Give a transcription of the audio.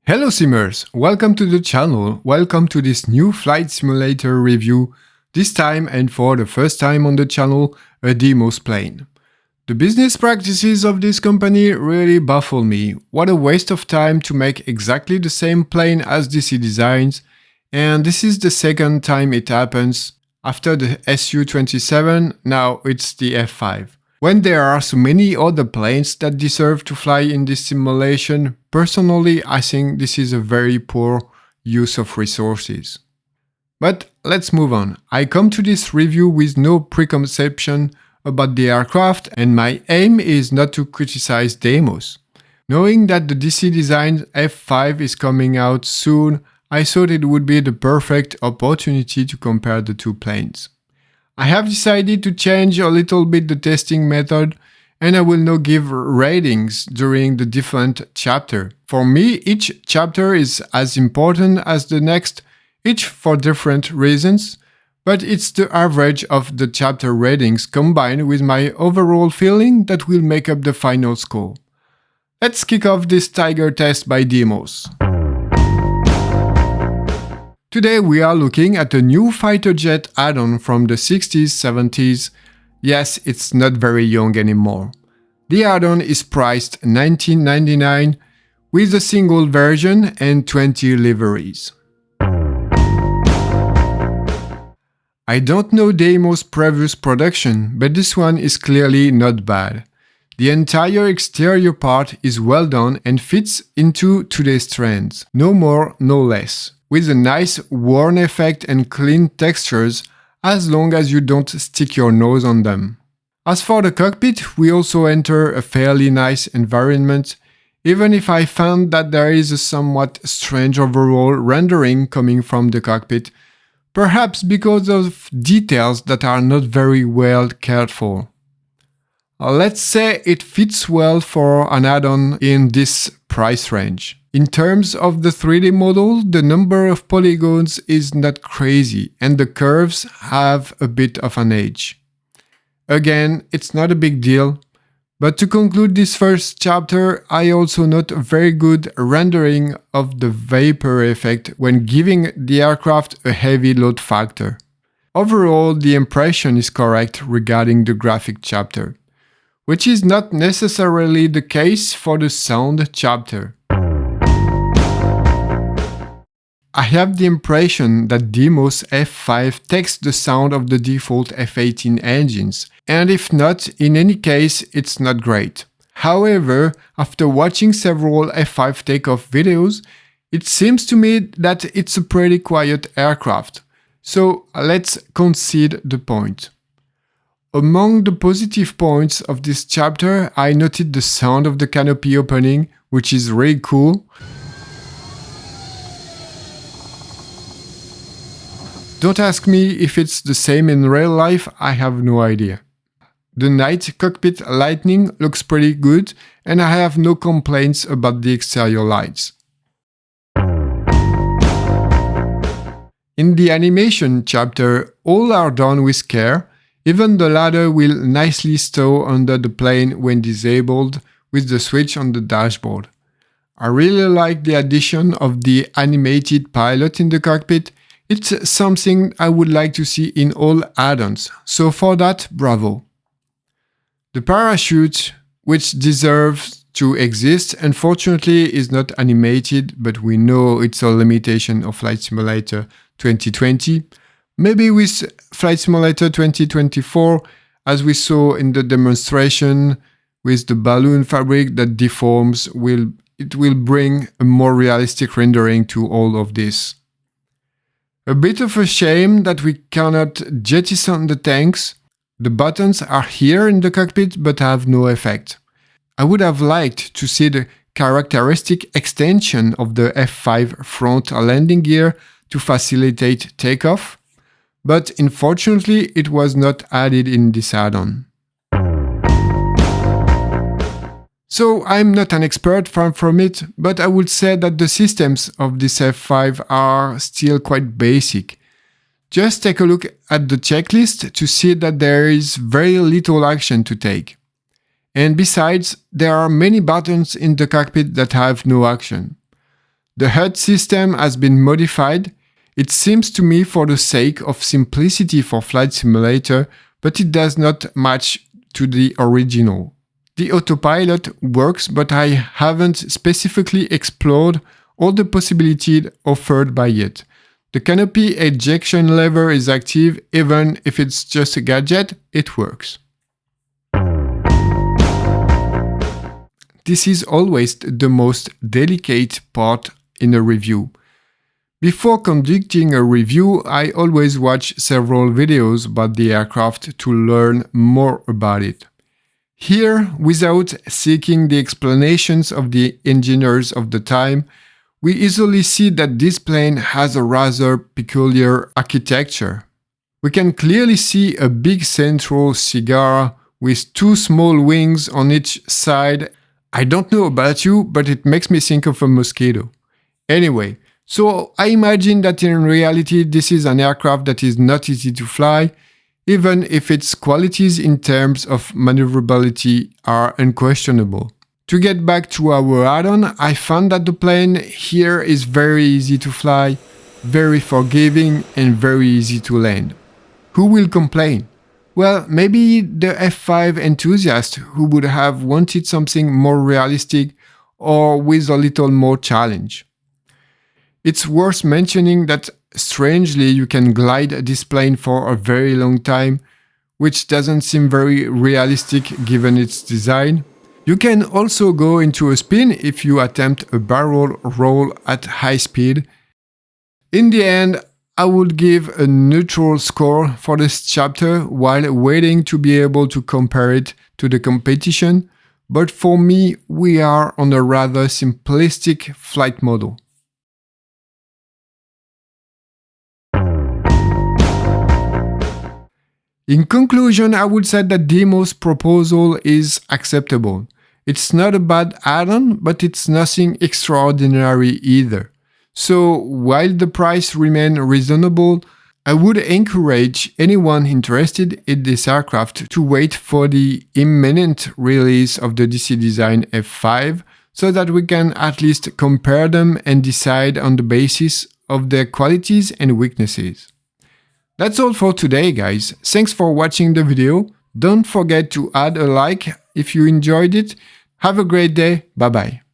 Hello simmers, welcome to the channel, welcome to this new flight simulator review, this time and for the first time on the channel, a Deimos plane. The business practices of this company really baffle me. What a waste of time to make exactly the same plane as DC designs, and this is the second time it happens. After the Su-27, now it's the F5. When there are so many other planes that deserve to fly in this simulation, personally I think this is a very poor use of resources. But let's move on. I come to this review with no preconception about the aircraft, and my aim is not to criticize Deimos. Knowing that the DC design F5 is coming out soon, I thought it would be the perfect opportunity to compare the two planes. I have decided to change a little bit the testing method, and I will now give ratings during the different chapter. For me, each chapter is as important as the next, each for different reasons, but it's the average of the chapter ratings combined with my overall feeling that will make up the final score. Let's kick off this Tiger test by Deimos. Today we are looking at a new fighter jet add-on from the 60s, 70s. Yes, it's not very young anymore. The add-on is priced $19.99 with a single version and 20 liveries. I don't know Deimos' previous production, but this one is clearly not bad. The entire exterior part is well done and fits into today's trends. No more, no less. With a nice worn effect and clean textures, as long as you don't stick your nose on them. As for the cockpit, we also enter a fairly nice environment, even if I found that there is a somewhat strange overall rendering coming from the cockpit, perhaps because of details that are not very well cared for. Let's say it fits well for an add-on in this price range. In terms of the 3D model, the number of polygons is not crazy and the curves have a bit of an age. Again, it's not a big deal, but to conclude this first chapter, I also note a very good rendering of the vapor effect when giving the aircraft a heavy load factor. Overall, the impression is correct regarding the graphic chapter, which is not necessarily the case for the sound chapter. I have the impression that Deimos F5 takes the sound of the default F18 engines, and if not, in any case, it's not great. However, after watching several F5 takeoff videos, it seems to me that it's a pretty quiet aircraft. So let's concede the point. Among the positive points of this chapter, I noted the sound of the canopy opening, which is really cool. Don't ask me if it's the same in real life, I have no idea. The night cockpit lighting looks pretty good, and I have no complaints about the exterior lights. In the animation chapter, all are done with care. Even the ladder will nicely stow under the plane when disabled with the switch on the dashboard. I really like the addition of the animated pilot in the cockpit. It's something I would like to see in all add-ons, so for that, bravo. The parachute, which deserves to exist, unfortunately is not animated, but we know it's a limitation of Flight Simulator 2020. Maybe with Flight Simulator 2024, as we saw in the demonstration with the balloon fabric that deforms, it will bring a more realistic rendering to all of this. A bit of a shame that we cannot jettison the tanks. The buttons are here in the cockpit but have no effect. I would have liked to see the characteristic extension of the F5 front landing gear to facilitate takeoff, but unfortunately it was not added in this add-on. So I'm not an expert far from it, but I would say that the systems of this F5 are still quite basic. Just take a look at the checklist to see that there is very little action to take. And besides, there are many buttons in the cockpit that have no action. The HUD system has been modified. It seems to me for the sake of simplicity for Flight Simulator, but it does not match to the original. The autopilot works, but I haven't specifically explored all the possibilities offered by it. The canopy ejection lever is active, even if it's just a gadget, it works. This is always the most delicate part in a review. Before conducting a review, I always watch several videos about the aircraft to learn more about it. Here, without seeking the explanations of the engineers of the time, we easily see that this plane has a rather peculiar architecture. We can clearly see a big central cigar with two small wings on each side. I don't know about you, but it makes me think of a mosquito. Anyway, so I imagine that in reality this is an aircraft that is not easy to fly, even if its qualities in terms of maneuverability are unquestionable. To get back to our add-on, I found that the plane here is very easy to fly, very forgiving and very easy to land. Who will complain? Well, maybe the F5 enthusiast who would have wanted something more realistic or with a little more challenge. It's worth mentioning that strangely you can glide this plane for a very long time, which doesn't seem very realistic given its design. You can also go into a spin if you attempt a barrel roll at high speed. In the end, I would give a neutral score for this chapter while waiting to be able to compare it to the competition, but for me we are on a rather simplistic flight model. In conclusion, I would say that Deimos' proposal is acceptable. It's not a bad add-on, but it's nothing extraordinary either. So, while the price remains reasonable, I would encourage anyone interested in this aircraft to wait for the imminent release of the DC Design F5 so that we can at least compare them and decide on the basis of their qualities and weaknesses. That's all for today, guys. Thanks for watching the video. Don't forget to add a like if you enjoyed it. Have a great day. Bye bye.